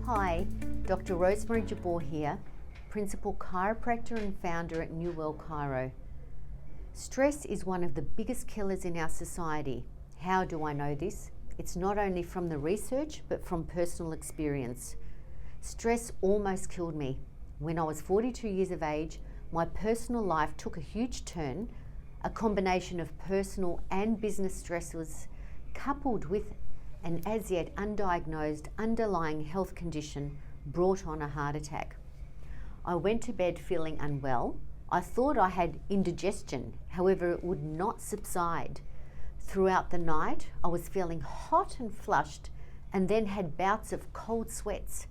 Hi, Dr. Rosemarie Jabbour here, Principal Chiropractor and founder at New World Chiro. Stress is one of the biggest killers in our society. How do I know this? It's not only from the research, but from personal experience. Stress almost killed me. When I was 42 years of age, my personal life took a huge turn. A combination of personal and business stress was coupled with an as yet undiagnosed underlying health condition brought on a heart attack. I went to bed feeling unwell. I thought I had indigestion, however it would not subside. Throughout the night, I was feeling hot and flushed and then had bouts of cold sweats.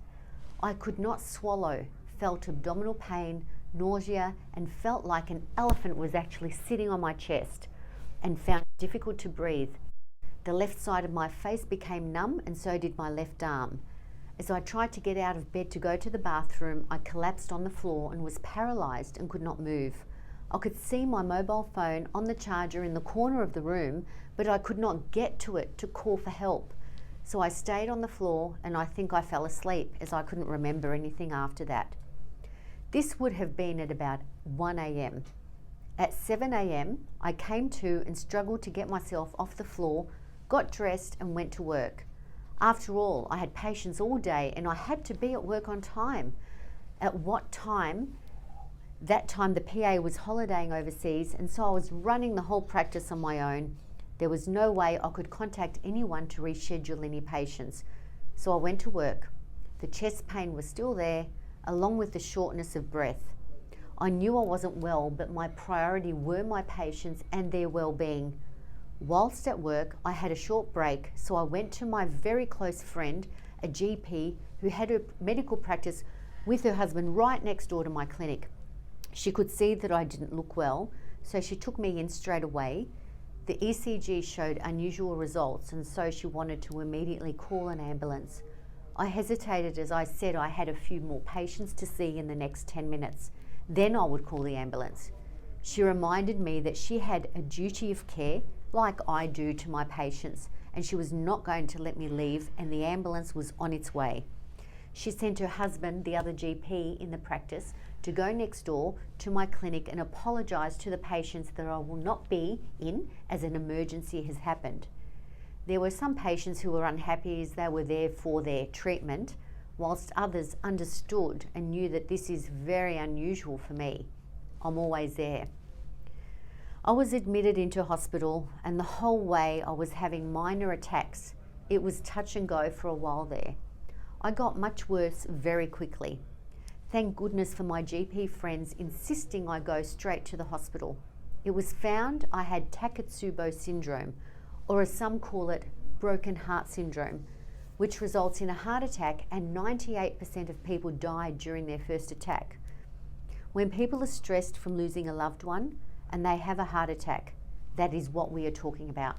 I could not swallow, felt abdominal pain, nausea, and felt like an elephant was actually sitting on my chest, and found it difficult to breathe. The left side of my face became numb, and so did my left arm. As I tried to get out of bed to go to the bathroom, I collapsed on the floor and was paralyzed and could not move. I could see my mobile phone on the charger in the corner of the room, but I could not get to it to call for help. So I stayed on the floor, and I think I fell asleep, as I couldn't remember anything after that. This would have been at about 1 a.m. At 7 a.m, I came to and struggled to get myself off the floor, got dressed and went to work. After all, I had patients all day and I had to be at work on time. At what time? That time the PA was holidaying overseas, and so I was running the whole practice on my own. There was no way I could contact anyone to reschedule any patients. So I went to work. The chest pain was still there, along with the shortness of breath. I knew I wasn't well, but my priority were my patients and their well-being. Whilst at work, I had a short break, so I went to my very close friend, a GP, who had a medical practice with her husband right next door to my clinic. She could see that I didn't look well, so she took me in straight away. The ECG showed unusual results, and so she wanted to immediately call an ambulance. I hesitated as I said I had a few more patients to see in the next 10 minutes. Then I would call the ambulance. She reminded me that she had a duty of care, like I do to my patients, and she was not going to let me leave, and the ambulance was on its way. She sent her husband, the other GP in the practice, to go next door to my clinic and apologise to the patients that I will not be in as an emergency has happened. There were some patients who were unhappy as they were there for their treatment, whilst others understood and knew that this is very unusual for me. I'm always there. I was admitted into hospital, and the whole way I was having minor attacks. It was touch and go for a while there. I got much worse very quickly. Thank goodness for my GP friends insisting I go straight to the hospital. It was found I had Takotsubo syndrome, or as some call it, broken heart syndrome, which results in a heart attack, and 98% of people died during their first attack. When people are stressed from losing a loved one and they have a heart attack, that is what we are talking about.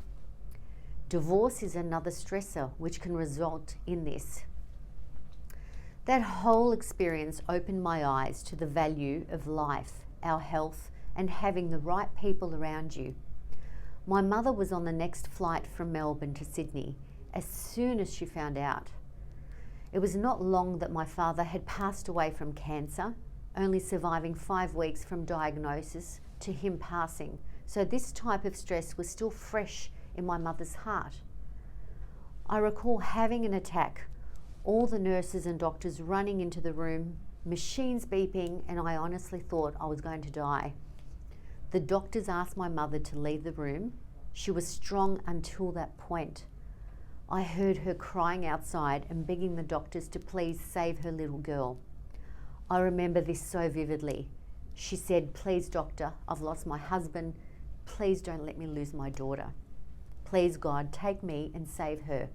Divorce is another stressor which can result in this. That whole experience opened my eyes to the value of life, our health, and having the right people around you. My mother was on the next flight from Melbourne to Sydney as soon as she found out. It was not long that my father had passed away from cancer, only surviving 5 weeks from diagnosis to him passing. So this type of stress was still fresh in my mother's heart. I recall having an attack, all the nurses and doctors running into the room, machines beeping, and I honestly thought I was going to die. The doctors asked my mother to leave the room. She was strong until that point. I heard her crying outside and begging the doctors to please save her little girl. I remember this so vividly. She said, "Please, doctor, I've lost my husband. Please don't let me lose my daughter. Please, God, take me and save her."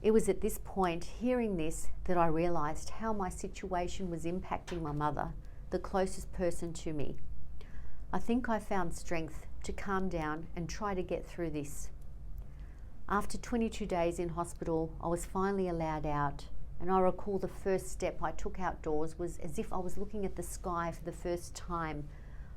It was at this point, hearing this, that I realised how my situation was impacting my mother, the closest person to me. I think I found strength to calm down and try to get through this. After 22 days in hospital, I was finally allowed out, and I recall the first step I took outdoors was as if I was looking at the sky for the first time.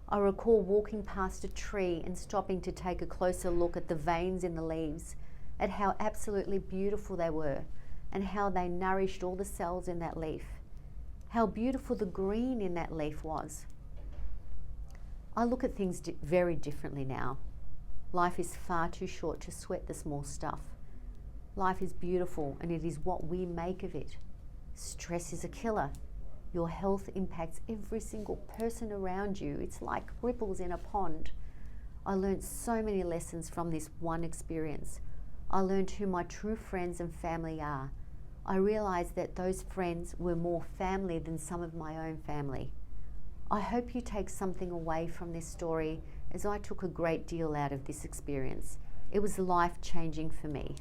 I recall walking past a tree and stopping to take a closer look at the veins in the leaves, at how absolutely beautiful they were, and how they nourished all the cells in that leaf. How beautiful the green in that leaf was. I look at things very differently now. Life is far too short to sweat the small stuff. Life is beautiful, and it is what we make of it. Stress is a killer. Your health impacts every single person around you. It's like ripples in a pond. I learned so many lessons from this one experience. I learned who my true friends and family are. I realized that those friends were more family than some of my own family. I hope you take something away from this story, as I took a great deal out of this experience. It was life-changing for me.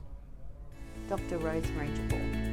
Dr. Rosemarie Jabbour.